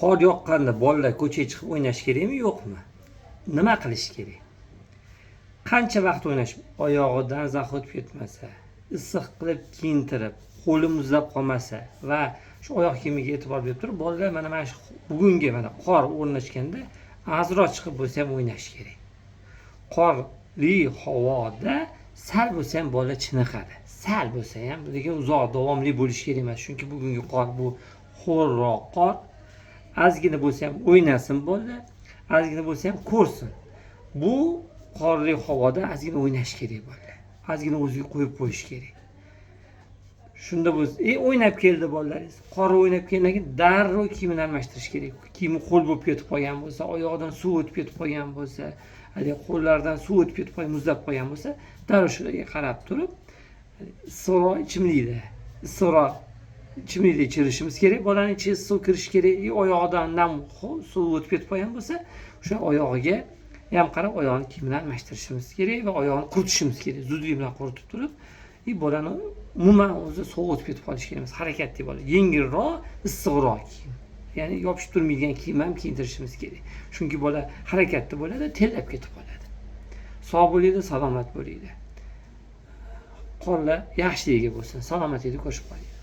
Qor yoqqanda bolalar ko'chaga chiqib o'ynash kerakmi, yo'qmi? Nima qilish kerak? Qancha vaqt o'ynash, oyog'idan zax o'tib ketmasa, issiq qilib kiyintirib, qo'li muzlab qolmasa va shu oyoq kiyimiga e'tibor berib turib, bolalar mana shu bugungi qor o'rnashganda ozroq chiqib bo'lsa ham o'ynash kerak. Qorli havoda sal bo'lsa ham bola chiniqadi. Sal bo'lsa ham, lekin uzoq davomli bo'lishi kerak emas. Chunki bugungi qor bu xo'rroq qor. Ozgina bo'lsa ham o'ynasin bolalar, ozgina bo'lsa ham ko'rsin. Bu qorli havoda ozgina o'ynash kerak bolalar. Ozgina o'ziga qo'yib qo'yish kerak. Shunda bo'lsa, o'ynab keldi bolalaringiz. Qor o'ynab kelgandan keyin darrov kiyimini almashtirish kerak. Kiyimi qo'l bo'lib ketib qolgan bo'lsa, oyoqdan suv o'tib ketib qolgan bo'lsa, haligi qo'llaridan suv o'tib ketib qolgan, muzlab qolgan bo'lsa, darrov shularga qarab turib, issiqroq ichimlikda ichirishimiz kerak. Bolaning ichiga suv kirishi kerak. Oyog'idan nam suv o'tib ketib qolgan bo'lsa, o'sha oyog'iga ham qarab oyoqni kiyimini almashtirishimiz kerak va oyoqni quritishimiz kerak. Zudlik bilan quritib turib, bolani umuman o'zi sovuq o'tib ketib qolishi kerak emas. Harakatli bola, yengilroq, issiqroq kiyim. Ya'ni yopishib turmaydigan kiyim ham kiyintirishimiz kerak. Chunki bola harakatli bo'ladi, tezlab ketib qoladi. Sog' bo'linglar, salomat bo'linglar. Qorlar yaxshiligiga bo'lsin. Salomatlikni ko'rishib qoling.